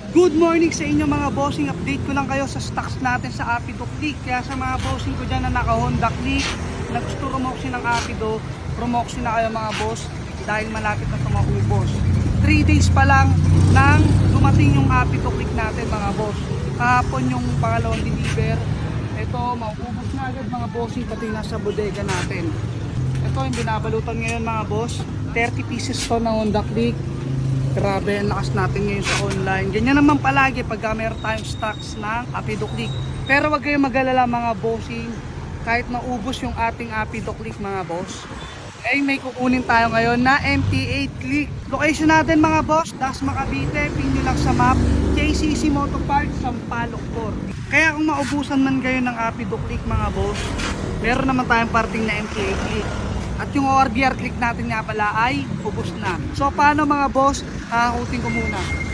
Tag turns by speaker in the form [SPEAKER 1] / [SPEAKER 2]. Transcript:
[SPEAKER 1] Good morning sa inyo mga bossing. Update ko lang kayo sa stocks natin sa Apido Click. Kaya sa mga bossing ko dyan na naka Honda Click, na gusto rumoksi ng Apido, rumoksi na kayo mga boss dahil malapit na ito maubos. 3 days pa lang nang dumating yung Apido Click natin mga boss. Kahapon yung pangalawang deliver. Ito, mauubos na agad mga bossing pati nasa bodega natin. Ito yung binabalutan ngayon mga boss. 30 pieces to na Honda Click. Grabe, ang lakas natin ngayon sa online. Ganyan naman palagi pagka meron tayong stocks ng Apido Click. Pero wag kayong mag-alala mga bossing. Kahit maubos yung ating Apido Click mga boss, ay may kukunin tayo ngayon na MT8 Click. Location natin mga boss, Dasma Cavite. Pin nyo lang sa map, JCC Motor Parts, Sampaloc Port. Kaya kung maubusan man kayo ng Apido Click mga boss, meron naman tayong parting na MT8 Click. At yung ORBR Click natin nga pala ay ubos na. So paano mga boss? Hakutin ko muna.